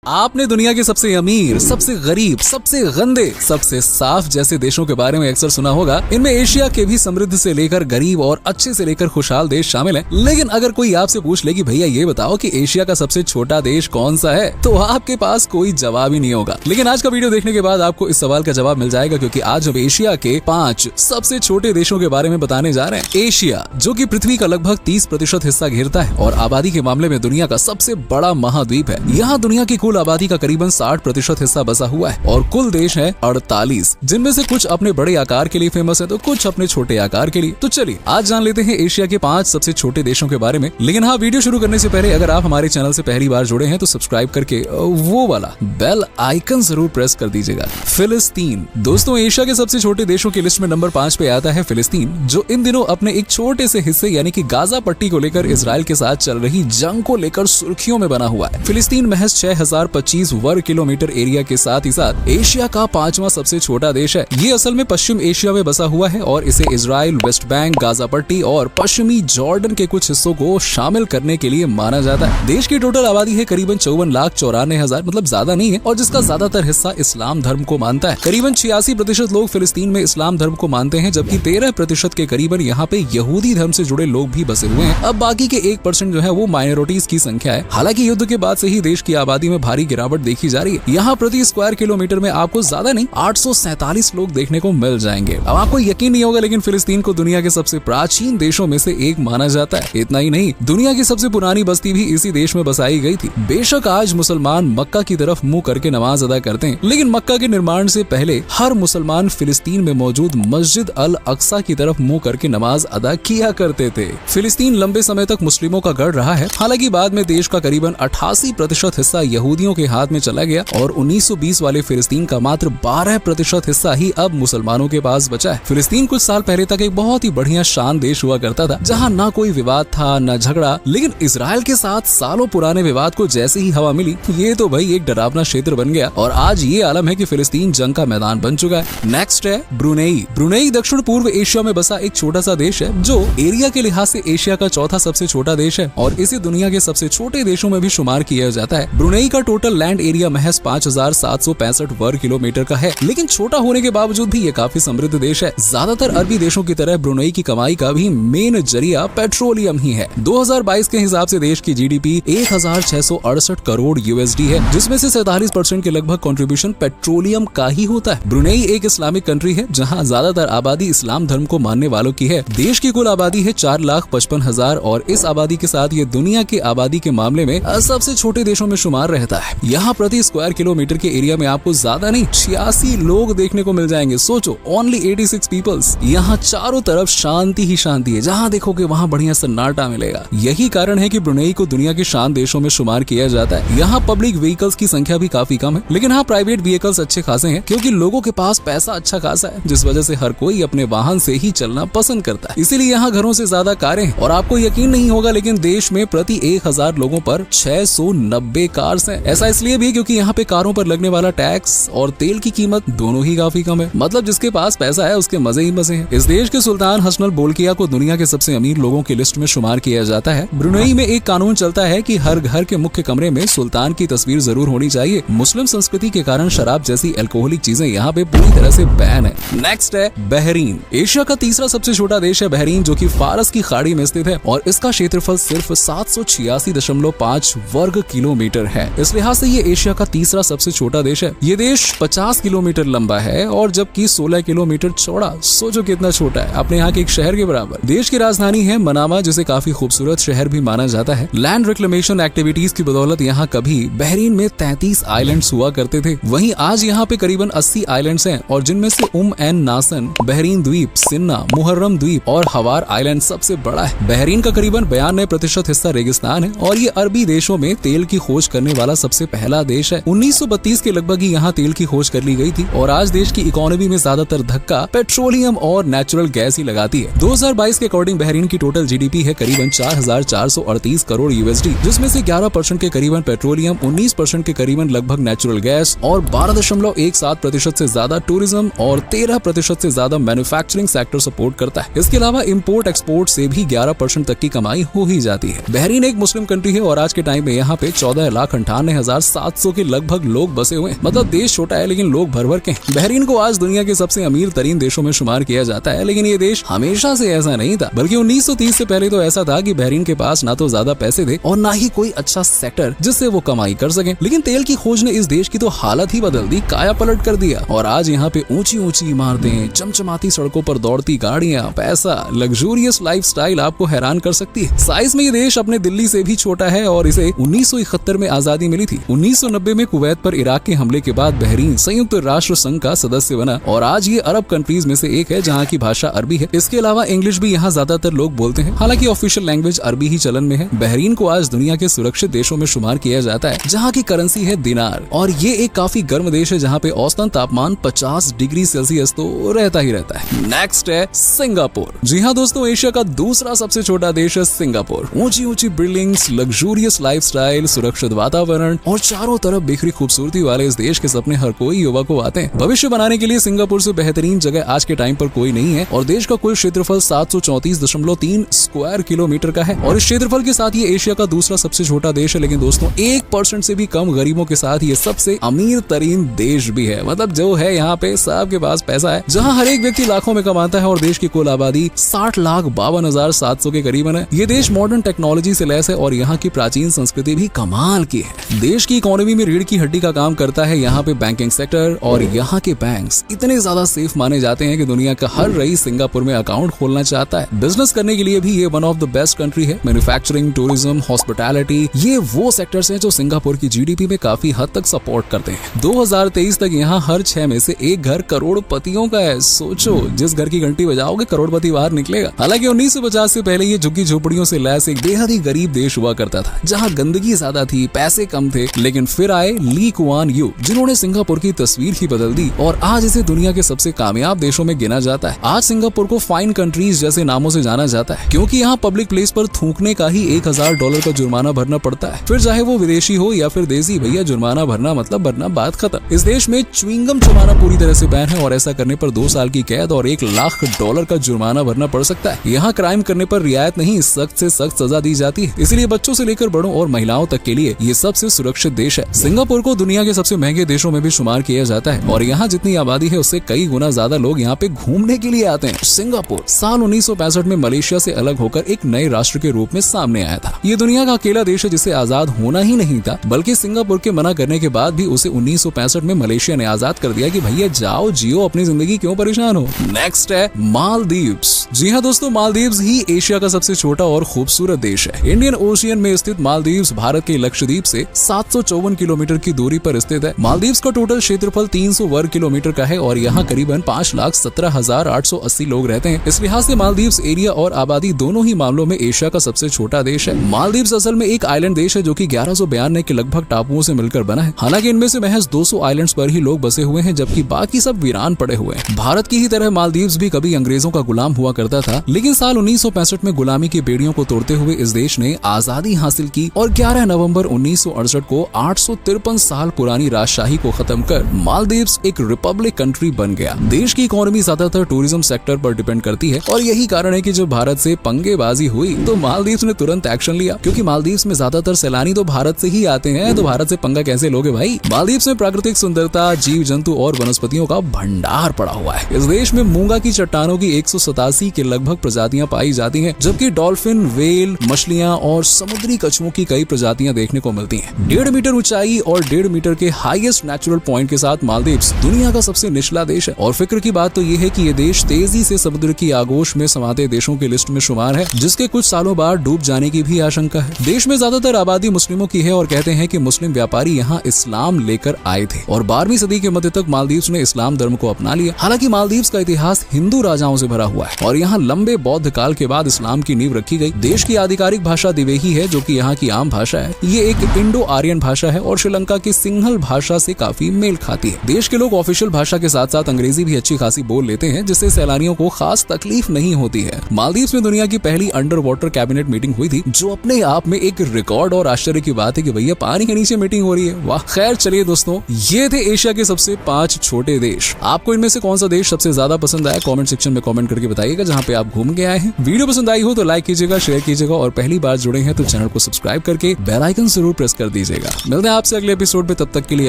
आपने दुनिया के सबसे अमीर, सबसे गरीब, सबसे गंदे, सबसे साफ जैसे देशों के बारे में अक्सर सुना होगा। इनमें एशिया के भी समृद्ध से लेकर गरीब और अच्छे से लेकर खुशहाल देश शामिल हैं। लेकिन अगर कोई आपसे पूछ ले कि भैया ये बताओ कि एशिया का सबसे छोटा देश कौन सा है, तो आपके पास कोई जवाब ही नहीं होगा। लेकिन आज का वीडियो देखने के बाद आपको इस सवाल का जवाब मिल जाएगा, क्योंकि आज हम एशिया के 5 सबसे छोटे देशों के बारे में बताने जा रहे हैं। एशिया, जो कि पृथ्वी का लगभग 30% हिस्सा घेरता है और आबादी के मामले में दुनिया का सबसे बड़ा महाद्वीप है। यहाँ दुनिया की कुल आबादी का करीबन 60% हिस्सा बसा हुआ है और कुल देश है 48, जिनमें से कुछ अपने बड़े आकार के लिए फेमस है तो कुछ अपने छोटे आकार के लिए। तो चलिए आज जान लेते हैं एशिया के 5 सबसे छोटे देशों के बारे में। लेकिन हाँ, वीडियो शुरू करने से पहले अगर आप हमारे चैनल से पहली बार जुड़े हैं तो सब्सक्राइब करके वो वाला बेल आइकन जरूर प्रेस कर दीजिएगा। फिलिस्तीन, दोस्तों एशिया के सबसे छोटे देशों की लिस्ट में नंबर 5 पे आता है फिलिस्तीन, जो इन दिनों अपने एक छोटे से हिस्से यानी कि गाजा पट्टी को लेकर इजराइल के साथ चल रही जंग को लेकर सुर्खियों में बना हुआ है। फिलिस्तीन महज 6025 वर्ग किलोमीटर एरिया के साथ ही साथ एशिया का 5वां सबसे छोटा देश है। ये असल में पश्चिम एशिया में बसा हुआ है और इसे इजराइल, वेस्ट बैंक, गाजा पट्टी और पश्चिमी जॉर्डन के कुछ हिस्सों को शामिल करने के लिए माना जाता है। देश की टोटल आबादी है करीबन 54,94,000, मतलब ज्यादा नहीं है, और जिसका ज्यादातर हिस्सा इस्लाम धर्म को मानता है। करीबन 86% लोग फिलिस्तीन में इस्लाम धर्म को मानते हैं, जबकि 13% के करीबन यहाँ पे यहूदी धर्म से जुड़े लोग भी बसे हुए हैं। अब बाकी के 1% जो है वो माइनॉरिटीज की संख्या है। हालांकि युद्ध के बाद से ही देश की आबादी में भारी गिरावट देखी जा रही है। यहाँ प्रति स्क्वायर किलोमीटर में आपको ज्यादा नहीं 847 लोग देखने को मिल जाएंगे। अब आपको यकीन नहीं होगा, लेकिन फिलिस्तीन को दुनिया के सबसे प्राचीन देशों में से एक माना जाता है। इतना ही नहीं, दुनिया की सबसे पुरानी बस्ती भी इसी देश में बसाई गई थी। बेशक आज मुसलमान मक्का की तरफ मुंह करके नमाज अदा करते हैं, लेकिन मक्का के निर्माण से पहले हर मुसलमान फिलिस्तीन में मौजूद मस्जिद अल अक्सा की तरफ मुंह करके नमाज अदा किया करते थे। फिलिस्तीन लंबे समय तक मुस्लिमों का गढ़ रहा है। हालांकि बाद में देश का करीबन 88% हिस्सा यहूदियों के हाथ में चला गया और 1920 वाले फिलिस्तीन का मात्र 12% हिस्सा ही अब मुसलमानों के पास बचा है। फिलिस्तीन कुछ साल पहले तक एक बहुत ही बढ़िया शान देश हुआ करता था, जहां ना कोई विवाद था न झगड़ा। लेकिन इजराइल के साथ सालों पुराने विवाद को जैसे ही हवा मिली, ये तो भाई एक डरावना क्षेत्र बन गया और आज ये आलम है कि फिलिस्तीन जंग का मैदान बन चुका है। नेक्स्ट है ब्रुनेई। ब्रुनेई दक्षिण पूर्व एशिया में बसा एक छोटा सा देश है, जो एरिया के लिहाज से एशिया का 4था सबसे छोटा देश है और इसे दुनिया के सबसे छोटे देशों में भी शुमार किया जाता है। ब्रुनेई का टोटल लैंड एरिया महज 5765 वर्ग किलोमीटर का है, लेकिन छोटा होने के बावजूद भी ये काफी समृद्ध देश है। ज्यादातर अरबी देशों की तरह ब्रुनेई की कमाई का भी मेन जरिया पेट्रोलियम ही है। 2022 के हिसाब से देश की जीडीपी 1668 करोड़ यूएसडी है, जिसमें से 47% के लगभग कंट्रीब्यूशन पेट्रोलियम का ही होता है। ब्रुनेई एक इस्लामिक कंट्री है, जहाँ ज्यादातर आबादी इस्लाम धर्म को मानने वालों की है। देश की कुल आबादी है 4,55,000 और इस आबादी के साथ ये दुनिया की आबादी के मामले में सबसे छोटे देशों में शुमार रहता है। यहाँ प्रति स्क्वायर किलोमीटर के एरिया में आपको ज्यादा नहीं 86 लोग देखने को मिल जाएंगे। सोचो, ओनली 86 पीपल्स। यहाँ चारों तरफ शांति ही शांति है, जहाँ देखोगे वहाँ बढ़िया सन्नाटा मिलेगा। यही कारण है कि ब्रुनेई को दुनिया के शांत देशों में शुमार किया जाता है। यहाँ पब्लिक व्हीकल्स की संख्या भी काफी कम है, लेकिन हाँ प्राइवेट व्हीकल्स अच्छे खासे हैं, क्योंकि लोगों के पास पैसा अच्छा खासा है, जिस वजह से हर कोई अपने वाहन से ही चलना पसंद करता है। इसीलिए यहाँ घरों से ज्यादा कारें हैं और आपको यकीन नहीं होगा, लेकिन देश में प्रति 1000 लोगों पर 690 कार्स हैं। ऐसा इसलिए भी क्योंकि यहाँ पे कारों पर लगने वाला टैक्स और तेल की कीमत दोनों ही काफी कम है। मतलब जिसके पास पैसा है उसके मजे ही मजे हैं। इस देश के सुल्तान हसनल बोल्किया को दुनिया के सबसे अमीर लोगों की लिस्ट में शुमार किया जाता है। ब्रुनेई में एक कानून चलता है कि हर घर के मुख्य कमरे में सुल्तान की तस्वीर जरूर होनी चाहिए। मुस्लिम संस्कृति के कारण शराब जैसी अल्कोहलिक चीजें यहाँ पे पूरी तरह से बैन है। नेक्स्ट है बहरीन। एशिया का तीसरा सबसे छोटा देश है बहरीन, जो कि फारस की खाड़ी में स्थित है और इसका क्षेत्रफल सिर्फ 786.5 वर्ग किलोमीटर है। इस लिहाज से ये एशिया का तीसरा सबसे छोटा देश है। ये देश 50 किलोमीटर लंबा है और जबकि 16 किलोमीटर चौड़ा। सोचो कितना छोटा है, अपने यहाँ के एक शहर के बराबर। देश की राजधानी है मनामा, जिसे काफी खूबसूरत शहर भी माना जाता है। लैंड रिक्लेमेशन एक्टिविटीज की बदौलत यहाँ कभी बहरीन में 33 आइलैंड्स हुआ करते थे। वहीं आज यहाँ पे करीबन 80 आइलैंड्स हैं और जिनमें से एन नासन, बहरीन द्वीप, सिन्ना, मुहर्रम द्वीप और हवार आइलैंड सबसे बड़ा है। बहरीन का करीबन 92% हिस्सा रेगिस्तान है और ये अरबी देशों में तेल की खोज करने वाला सबसे पहला देश है। 1932 के लगभग ही यहाँ तेल की खोज कर ली गई थी और आज देश की इकोनॉमी में ज्यादातर धक्का पेट्रोलियम और नेचुरल गैस ही लगाती है। 2022 के अकॉर्डिंग बहरीन की टोटल जीडीपी है करीबन 4,438 करोड़ यूएसडी, जिसमें से 11% के करीबन पेट्रोलियम, 19% के करीबन लगभग नेचुरल गैस और 12.17% से ज्यादा टूरिज्म और 13% से ज्यादा मैन्युफैक्चरिंग सेक्टर सपोर्ट करता है। इसके अलावा इंपोर्ट एक्सपोर्ट से भी 11% तक की कमाई हो ही जाती है। बहरीन एक मुस्लिम कंट्री है और आज के टाइम में यहाँ पे 14,98,000 99,700 के लगभग लोग बसे हुए हैं। मतलब देश छोटा है लेकिन लोग भर भर के। बहरीन को आज दुनिया के सबसे अमीर तरीन देशों में शुमार किया जाता है, लेकिन ये देश हमेशा से ऐसा नहीं था, बल्कि 1930 से पहले तो ऐसा था कि बहरीन के पास ना तो ज्यादा पैसे थे और ना ही कोई अच्छा सेक्टर जिससे वो कमाई कर सके। लेकिन तेल की खोज ने इस देश की तो हालत ही बदल दी, काया पलट कर दिया। और आज यहाँ पे ऊंची ऊंची इमारतें, चमचमाती सड़कों पर दौड़ती गाड़ियां, पैसा, लग्जूरियस लाइफस्टाइल आपको हैरान कर सकती है। साइज में ये देश अपने दिल्ली से भी छोटा है और इसे 1971 में आजादी मिली थी। 1990 में कुवैत पर इराक के हमले के बाद बहरीन संयुक्त राष्ट्र संघ का सदस्य बना और आज ये अरब कंट्रीज में से एक है जहाँ की भाषा अरबी है। इसके अलावा इंग्लिश भी यहाँ ज्यादातर लोग बोलते हैं, हालांकि ऑफिशियल लैंग्वेज अरबी ही चलन में है। बहरीन को आज दुनिया के सुरक्षित देशों में शुमार किया जाता है, जहाँ की करेंसी है दिनार, और ये एक काफी गर्म देश है जहाँ पे औसतन तापमान 50 डिग्री सेल्सियस तो रहता ही रहता है। नेक्स्ट है सिंगापुर। जी हाँ दोस्तों, एशिया का दूसरा सबसे छोटा देश है सिंगापुर। ऊंची ऊंची बिल्डिंग्स, लग्जूरियस लाइफस्टाइल, सुरक्षित वातावरण और चारों तरफ बिखरी खूबसूरती वाले इस देश के सपने हर कोई युवा को आते हैं। भविष्य बनाने के लिए सिंगापुर से बेहतरीन जगह आज के टाइम पर कोई नहीं है और देश का कुल क्षेत्रफल 734.3 स्क्वायर किलोमीटर का है और इस क्षेत्रफल के साथ ये एशिया का दूसरा सबसे छोटा देश है। लेकिन दोस्तों 1% से भी कम गरीबों के साथ ये सबसे अमीर तरीन देश भी है। मतलब जो है यहाँ पे सबके पास पैसा है, जहाँ हर एक व्यक्ति लाखों में कमाता है और देश की कुल आबादी 60,52,700 के करीबन है। ये देश मॉडर्न टेक्नोलॉजी से लैस है और यहाँ की प्राचीन संस्कृति भी कमाल की है। देश की इकोनॉमी में रीढ़ की हड्डी का काम करता है यहाँ पे बैंकिंग सेक्टर और यहाँ के बैंक्स इतने ज्यादा सेफ माने जाते हैं कि दुनिया का हर रईस सिंगापुर में अकाउंट खोलना चाहता है। बिजनेस करने के लिए भी ये one of the best country है। मैन्युफैक्चरिंग, टूरिज्म, हॉस्पिटैलिटी, ये वो सेक्टर्स हैं जो सिंगापुर की जीडीपी में काफी हद तक सपोर्ट करते हैं। 2023 तक यहाँ हर 6 में से एक घर करोड़पतियों का है। सोचो, जिस घर की घंटी बजाओगे करोड़पति बाहर निकलेगा। हालांकि 1950 से पहले ये झुग्गी झोपड़ियों से लैस एक बेहद ही गरीब देश हुआ करता था, जहाँ गंदगी ज्यादा थी, पैसे कम थे। लेकिन फिर आए ली कुआन यू, जिन्होंने सिंगापुर की तस्वीर ही बदल दी और आज इसे दुनिया के सबसे कामयाब देशों में गिना जाता है। आज सिंगापुर को फाइन कंट्रीज जैसे नामों से जाना जाता है, क्योंकि यहाँ पब्लिक प्लेस पर थूकने का ही $1,000 का जुर्माना भरना पड़ता है। फिर चाहे वो विदेशी हो या फिर देसी, भैया जुर्माना भरना मतलब भरना, बात खत्म। इस देश में च्युइंगम चबाना पूरी तरह से बैन है और ऐसा करने पर 2 साल की कैद और $1,00,000 का जुर्माना भरना पड़ सकता है। यहाँ क्राइम करने पर रियायत नहीं, सख्त से सख्त सजा दी जाती है। इसलिए बच्चों से लेकर बड़ों और महिलाओं तक के लिए ये सबसे सुरक्षित देश है। सिंगापुर को दुनिया के सबसे महंगे देशों में भी शुमार किया जाता है और यहाँ जितनी आबादी है उससे कई गुना ज्यादा लोग यहाँ पे घूमने के लिए आते हैं। सिंगापुर साल 1965 में मलेशिया से अलग होकर एक नए राष्ट्र के रूप में सामने आया था। ये दुनिया का अकेला देश है जिसे आजाद होना ही नहीं था, बल्कि सिंगापुर के मना करने के बाद भी उसे 1965 में मलेशिया ने आजाद कर दिया कि भैया जाओ जियो अपनी जिंदगी, क्यों परेशान हो। नेक्स्ट है मालदीव्स। जी हाँ दोस्तों, मालदीव्स ही एशिया का सबसे छोटा और खूबसूरत देश है। इंडियन ओशियन में स्थित मालदीव्स भारत के लक्षद्वीप से 754 किलोमीटर की दूरी पर स्थित है। मालदीव्स का टोटल क्षेत्रफल 300 वर्ग किलोमीटर का है और यहाँ करीबन 5,17,880 लोग रहते हैं। इस लिहाज से मालदीव्स एरिया और आबादी दोनों ही मामलों में एशिया का सबसे छोटा देश है। मालदीव्स असल में एक आइलैंड देश है जो कि 1192 के लगभग टापुओं से मिलकर बना है। हालांकि इनमें से महज 200 आइलैंड्स पर ही लोग बसे हुए हैं, जबकि बाकी सब वीरान पड़े हुए हैं। भारत की ही तरह मालदीव्स भी कभी अंग्रेजों का गुलाम हुआ करता था, लेकिन साल 1965 में गुलामी की बेड़ियों को तोड़ते हुए इस देश ने आजादी हासिल की और 11 नवंबर 1968 को 853 साल पुरानी राजशाही को खत्म कर मालदीव्स एक रिपब्लिक कंट्री बन गया। देश की इकोनॉमी ज्यादातर टूरिज्म सेक्टर पर डिपेंड करती है और यही कारण है कि जब भारत से पंगेबाजी हुई तो मालदीव्स ने तुरंत एक्शन लिया, क्योंकि मालदीव्स में ज्यादातर सैलानी तो भारत से ही आते हैं, तो भारत से पंगा कैसे लोगे भाई। मालदीव्स में प्राकृतिक सुंदरता, जीव जंतु और वनस्पतियों का भंडार पड़ा हुआ है। इस देश में मूंगा की चट्टानों की 187 के लगभग प्रजातियां पाई जाती हैं, जबकि डॉल्फिन, वेल, मछलियां और समुद्री कछुओं की कई प्रजातियां देखने को मिलती हैं। 1.5 मीटर ऊंचाई और 1.5 मीटर के हाईएस्ट नेचुरल पॉइंट के साथ मालदीव्स दुनिया का सबसे निचला देश है। और फिक्र की बात तो ये है कि ये देश तेजी से समुद्र की आगोश में समाते देशों की लिस्ट में शुमार है, जिसके कुछ सालों बाद डूब जाने की भी आशंका है। देश में ज्यादातर आबादी मुस्लिमों की है और कहते हैं कि मुस्लिम व्यापारी यहाँ इस्लाम लेकर आए थे और 12वीं सदी के मध्य तक मालदीव्स ने इस्लाम धर्म को अपना लिया। हालांकि मालदीव्स का इतिहास हिंदू राजाओं से भरा हुआ है और यहाँ लंबे बौद्ध काल के बाद इस्लाम की नींव रखी गई। देश की आधिकारिक भाषा दिवेही है, जो कि यहाँ की आम भाषा है। ये एक इंडो आर्यन भाषा है और श्रीलंका की सिंहल भाषा से काफी मेल खाती है। देश के लोग ऑफिशियल भाषा के साथ साथ अंग्रेजी भी अच्छी खासी बोल लेते हैं, जिससे सैलानियों को खास तकलीफ नहीं होती है। मालदीव्स में दुनिया की पहली अंडर वाटर कैबिनेट मीटिंग हुई थी, जो अपने आप में एक रिकॉर्ड और आश्चर्य की बात है कि भैया पानी के नीचे मीटिंग हो रही है। वाह। खैर चलिए दोस्तों, ये थे एशिया के सबसे 5 छोटे देश। आपको इनमें से कौन सा देश सबसे ज्यादा पसंद आया, कमेंट सेक्शन में कमेंट करके बताइएगा जहाँ पे आप घूम के आए हैं। वीडियो पसंद आई हो तो लाइक कीजिएगा, शेयर कीजिएगा और पहली बार जुड़े हैं तो चैनल को सब्सक्राइब करके बेल आइकन जरूर प्रेस कर दीजिए। कीजिएगा। मिलते हैं आपसे अगले एपिसोड में, तब तक के लिए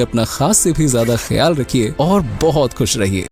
अपना खास से भी ज्यादा ख्याल रखिए और बहुत खुश रहिए।